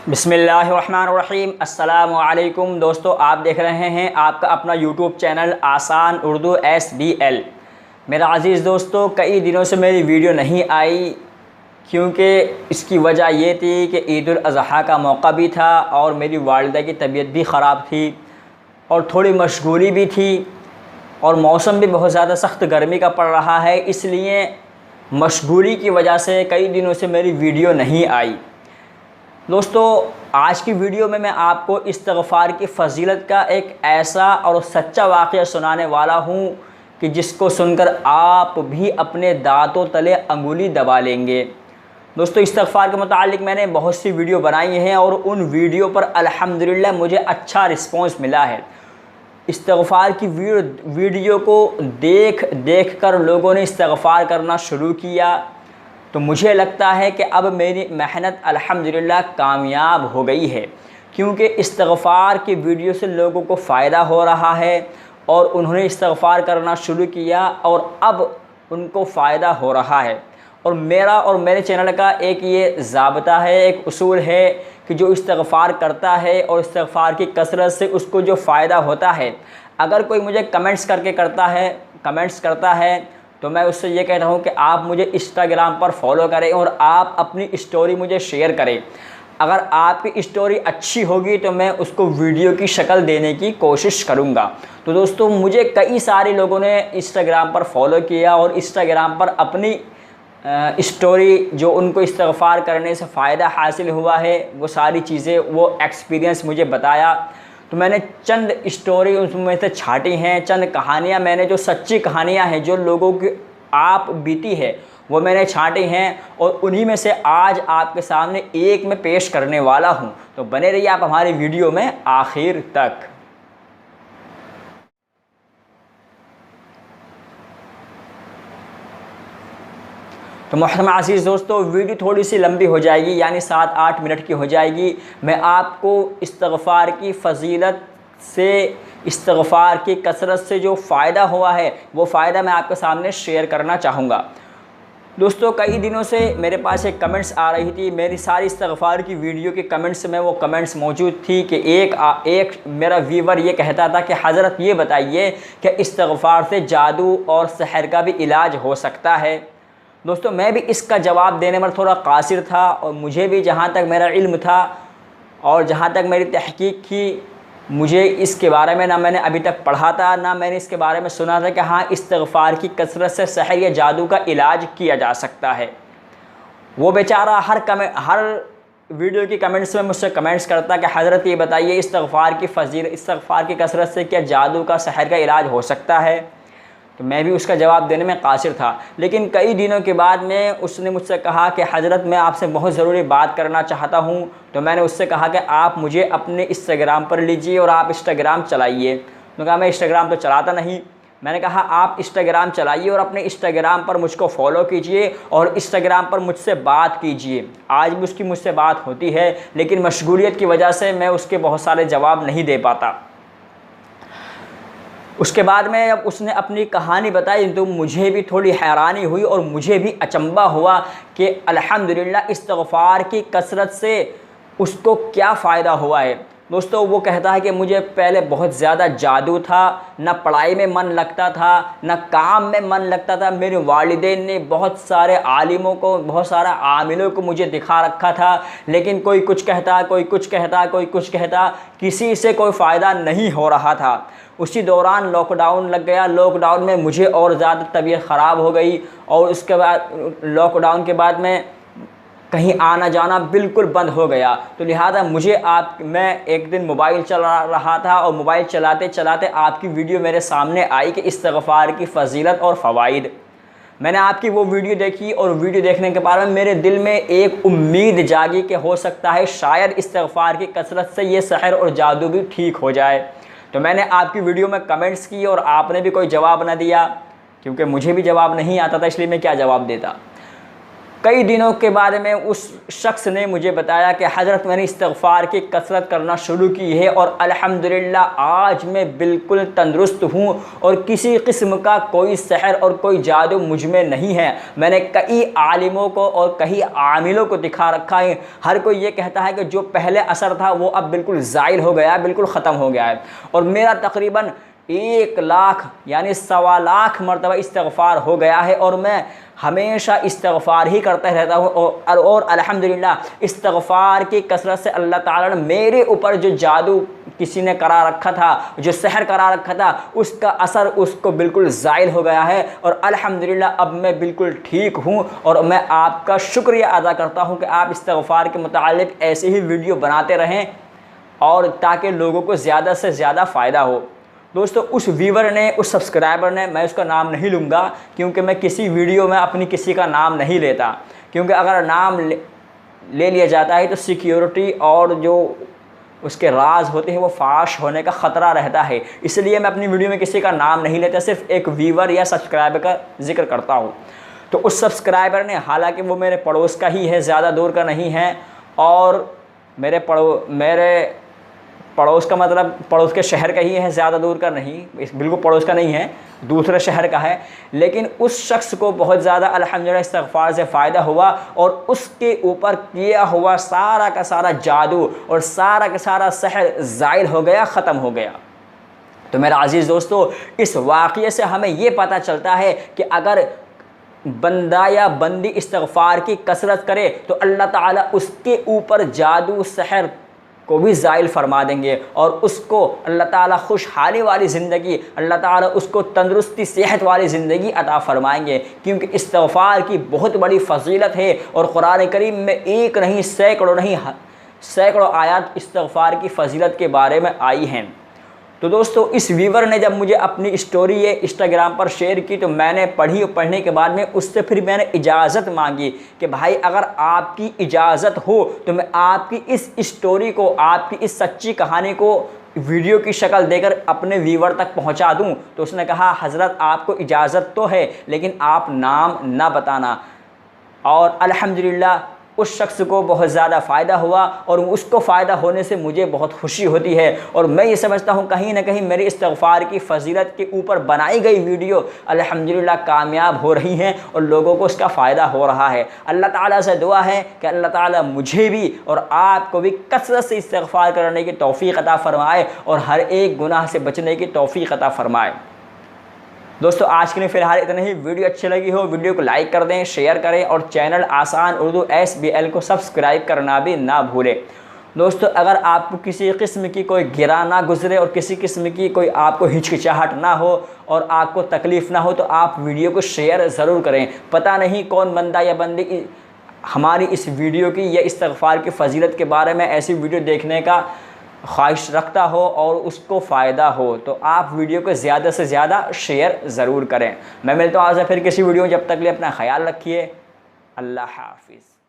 बिस्मिल्लाहिर्रहमानिर्रहीम। अस्सलामु अलैकुम दोस्तों, आप देख रहे हैं आपका अपना यूट्यूब चैनल आसान उर्दू SBL। मेरा अज़ीज़ दोस्तों, कई दिनों से मेरी वीडियो नहीं आई क्योंकि इसकी वजह ये थी कि ईद उल अज़हा का मौका भी था और मेरी वालिदा की तबीयत भी ख़राब थी और थोड़ी मशगूली भी थी और मौसम भी बहुत ज़्यादा सख्त गर्मी का पड़ रहा है। इसलिए मशगूली की वजह से कई दिनों से मेरी वीडियो नहीं आई। दोस्तों, आज की वीडियो में मैं आपको इस्तिग़फ़ार की फ़ज़ीलत का एक ऐसा और सच्चा वाक़या सुनाने वाला हूँ कि जिसको सुनकर आप भी अपने दांतों तले अंगुली दबा लेंगे। दोस्तों, इस्तिग़फ़ार के मुतालिक मैंने बहुत सी वीडियो बनाई हैं और उन वीडियो पर अल्हम्दुलिल्लाह मुझे अच्छा रिस्पॉन्स मिला है। इस्तिग़फ़ार की वीडियो को देख कर लोगों ने इस्तिग़फ़ार करना शुरू किया, तो मुझे लगता है कि अब मेरी मेहनत अल्हम्दुलिल्लाह कामयाब हो गई है, क्योंकि इस्तिग़फ़ार की वीडियो से लोगों को फ़ायदा हो रहा है और उन्होंने इस्तिग़फ़ार करना शुरू किया और अब उनको फ़ायदा हो रहा है। और मेरा और मेरे चैनल का एक ये ज़ाब्ता है, एक उसूल है कि जो इस्तिग़फ़ार करता है और इस्तिग़फ़ार की कसरत से उसको जो फ़ायदा होता है, अगर कोई मुझे कमेंट्स करता है तो मैं उससे ये कहता हूँ कि आप मुझे इंस्टाग्राम पर फॉलो करें और आप अपनी स्टोरी मुझे शेयर करें। अगर आपकी स्टोरी अच्छी होगी तो मैं उसको वीडियो की शक्ल देने की कोशिश करूँगा। तो दोस्तों, मुझे कई सारे लोगों ने इंस्टाग्राम पर फॉलो किया और इंस्टाग्राम पर अपनी स्टोरी जो उनको इस्तिग़फ़ार करने से फ़ायदा हासिल हुआ है वो सारी चीज़ें, वो एक्सपीरियंस मुझे बताया। तो मैंने चंद स्टोरी उसमें से छाटी हैं, चंद कहानियाँ मैंने जो सच्ची कहानियाँ हैं जो लोगों की आप बीती है वो मैंने छाटी हैं और उन्हीं में से आज आपके सामने एक मैं पेश करने वाला हूँ। तो बने रहिए आप हमारी वीडियो में आखिर तक। तो मोहतरम अज़ीज़ दोस्तों, वीडियो थोड़ी सी लंबी हो जाएगी, यानी 7-8 मिनट की हो जाएगी। मैं आपको इस्तिग़फ़ार की फ़ज़ीलत से, इस्तिग़फ़ार की कसरत से जो फ़ायदा हुआ है वो फ़ायदा मैं आपके सामने शेयर करना चाहूँगा। दोस्तों, कई दिनों से मेरे पास एक कमेंट्स आ रही थी, मेरी सारी इस्तिग़फ़ार की वीडियो के कमेंट्स में वो कमेंट्स मौजूद थी कि एक मेरा व्यूवर ये कहता था कि हज़रत ये बताइए कि इस्तिग़फ़ार से जादू और सहर का भी इलाज हो सकता है। दोस्तों, मैं भी इसका जवाब देने में थोड़ा कासिर था और मुझे भी जहाँ तक मेरा इल्म था और जहाँ तक मेरी तहक़ीक़ थी, मुझे इसके बारे में ना मैंने अभी तक पढ़ा था ना मैंने इसके बारे में सुना था कि हाँ, इस्तिग़फ़ार की कसरत से सहर या जादू का इलाज किया जा सकता है। वो बेचारा हर वीडियो की कमेंट्स में मुझसे कमेंट्स करता कि हज़रत ये बताइए इस्तिग़फ़ार की कसरत से क्या जादू का सहर का इलाज हो सकता है। तो मैं भी उसका जवाब देने में कासिर था, लेकिन कई दिनों के बाद में उसने मुझसे कहा कि हज़रत मैं आपसे बहुत ज़रूरी बात करना चाहता हूँ। तो मैंने उससे कहा कि आप मुझे अपने इंस्टाग्राम पर लीजिए और आप इंस्टाग्राम चलाइए। तो कहा मैं इंस्टाग्राम तो चलाता नहीं। मैंने कहा आप इंस्टाग्राम चलाइए और अपने इंस्टाग्राम पर मुझको फॉलो कीजिए और इंस्टाग्राम पर मुझसे बात कीजिए। आज भी उसकी मुझसे बात होती है, लेकिन मशगूलियत की वजह से मैं उसके बहुत सारे जवाब नहीं दे पाता। उसके बाद में जब उसने अपनी कहानी बताई तो मुझे भी थोड़ी हैरानी हुई और मुझे भी अचंभा हुआ कि अल्हम्दुलिल्लाह इस्तिग़फ़ार की कसरत से उसको क्या फ़ायदा हुआ है। दोस्तों, वो कहता है कि मुझे पहले बहुत ज़्यादा जादू था, ना पढ़ाई में मन लगता था, ना काम में मन लगता था। मेरे वालिदैन ने बहुत सारे आलिमों को, बहुत सारा आमिलों को मुझे दिखा रखा था, लेकिन कोई कुछ कहता, कोई कुछ कहता, किसी से कोई फ़ायदा नहीं हो रहा था। उसी दौरान लॉकडाउन लग गया। लॉकडाउन में मुझे और ज़्यादा तबीयत ख़राब हो गई और उसके बाद लॉकडाउन के बाद में कहीं आना जाना बिल्कुल बंद हो गया। तो लिहाजा मैं एक दिन मोबाइल चला रहा था और मोबाइल चलाते चलाते आपकी वीडियो मेरे सामने आई कि इस्तिग़फ़ार की फ़ज़ीलत और फ़वाइद। मैंने आपकी वो वीडियो देखी और वीडियो देखने के बाद में मेरे दिल में एक उम्मीद जागी कि हो सकता है शायद इस्तिग़फ़ार की कसरत से ये सहर और जादू भी ठीक हो जाए। तो मैंने आपकी वीडियो में कमेंट्स की और आपने भी कोई जवाब ना दिया, क्योंकि मुझे भी जवाब नहीं आता था, इसलिए मैं क्या जवाब देता। कई दिनों के बाद में उस शख्स ने मुझे बताया कि हज़रत मैंने इस्तिग़फ़ार की कसरत करना शुरू की है और अल्हम्दुलिल्लाह आज मैं बिल्कुल तंदुरुस्त हूँ और किसी किस्म का कोई सहर और कोई जादू मुझ में नहीं है। मैंने कई आलिमों को और कई आमिलों को दिखा रखा है, हर कोई ये कहता है कि जो पहले असर था वो अब बिल्कुल ज़ाइल हो गया है, बिल्कुल ख़त्म हो गया है। और मेरा तकरीबन 1 लाख यानी 1.25 लाख मरतबा इस्तिग़फ़ार हो गया है और मैं हमेशा इस्तिग़फ़ार ही करता रहता हूँ और अल्हम्दुलिल्लाह इस्तिग़फ़ार की कसरत से अल्लाह ताला ने मेरे ऊपर जो जादू किसी ने करा रखा था, जो सहर करा रखा था, उसका असर उसको बिल्कुल ज़ाइल हो गया है और अल्हम्दुलिल्लाह अब मैं बिल्कुल ठीक हूँ। और मैं आपका शुक्रिया अदा करता हूँ कि आप इस्तिग़फ़ार के मुतालिक ऐसे ही वीडियो बनाते रहें और ताकि लोगों को ज़्यादा से ज़्यादा फ़ायदा हो। दोस्तों उस व्यूवर ने, उस सब्सक्राइबर ने, मैं उसका नाम नहीं लूँगा क्योंकि मैं किसी वीडियो में अपनी किसी का नाम नहीं लेता, क्योंकि अगर नाम ले लिया जाता है तो सिक्योरिटी और जो उसके राज होते हैं वो फाश होने का ख़तरा रहता है। इसलिए मैं अपनी वीडियो में किसी का नाम नहीं लेता, सिर्फ एक व्यूवर या सब्सक्राइबर का जिक्र करता हूँ। तो उस सब्सक्राइबर ने, हालांकि वो मेरे पड़ोस का ही है, ज़्यादा दूर का नहीं है, और मेरे पड़ोस का मतलब पड़ोस के शहर का ही है, ज़्यादा दूर का नहीं, बिल्कुल पड़ोस का नहीं है, दूसरे शहर का है। लेकिन उस शख्स को बहुत ज़्यादा अल्हम्दुलिल्लाह इस्तिग़फ़ार से फ़ायदा हुआ और उसके ऊपर किया हुआ सारा का सारा जादू और सारा का सारा सहर ज़ाइल हो गया, ख़त्म हो गया। तो मेरा अज़ीज़ दोस्तों, इस वाक़ये से हमें ये पता चलता है कि अगर बंदा या बंदी इस्तिग़फ़ार की कसरत करे तो अल्लाह ताला उसके ऊपर जादू सहर को भी ज़ाइल फरमा देंगे और उसको अल्लाह ताला खुशहाली वाली ज़िंदगी, अल्लाह ताला उसको तंदुरुस्ती सेहत वाली ज़िंदगी अता फ़रमाएंगे। क्योंकि इस्तिग़फ़ार की बहुत बड़ी फ़जीलत है और कुरान करीम में एक नहीं सैकड़ों आयत इस्तिग़फ़ार की फ़जीलत के बारे में आई हैं। तो दोस्तों इस व्यूवर ने जब मुझे अपनी स्टोरी ये इंस्टाग्राम पर शेयर की तो मैंने पढ़ी और पढ़ने के बाद में उससे फिर मैंने इजाज़त मांगी कि भाई अगर आपकी इजाज़त हो तो मैं आपकी इस स्टोरी को, आपकी इस सच्ची कहानी को वीडियो की शक्ल देकर अपने व्यूवर तक पहुंचा दूं। तो उसने कहा हज़रत आपको इजाज़त तो है लेकिन आप नाम ना बताना। और अल्हम्दुलिल्लाह उस शख्स को बहुत ज़्यादा फ़ायदा हुआ और उसको फ़ायदा होने से मुझे बहुत खुशी होती है। और मैं ये समझता हूँ कहीं ना कहीं मेरी इस्तिग़फ़ार की फ़जीलत के ऊपर बनाई गई वीडियो अल्हम्दुलिल्लाह कामयाब हो रही हैं और लोगों को उसका फ़ायदा हो रहा है। अल्लाह ताला से दुआ है कि अल्लाह ताला मुझे भी और आपको भी कसरत से इस्तिग़फ़ार करने की तौफ़ीक़ अता फ़रमाए और हर एक गुनाह से बचने की तौफ़ीक़ अता फ़रमाए। दोस्तों आज के लिए फ़िलहाल इतना ही। वीडियो अच्छी लगी हो वीडियो को लाइक कर दें, शेयर करें और चैनल आसान उर्दू SBL को सब्सक्राइब करना भी ना भूलें। दोस्तों अगर आपको किसी किस्म की कोई गिरा ना गुजरे और किसी किस्म की कोई आपको हिचकिचाहट ना हो और आपको तकलीफ़ ना हो तो आप वीडियो को शेयर ज़रूर करें। पता नहीं कौन बंदा या बंदी हमारी इस वीडियो की या इस्तिग़फ़ार की फ़जीलत के बारे में ऐसी वीडियो देखने का ख्वाहिश रखता हो और उसको फ़ायदा हो, तो आप वीडियो को ज़्यादा से ज़्यादा शेयर ज़रूर करें। मैं मिलता हूँ आपसे फिर किसी वीडियो में, जब तक लिए अपना ख्याल रखिए। अल्लाह हाफ़िज़।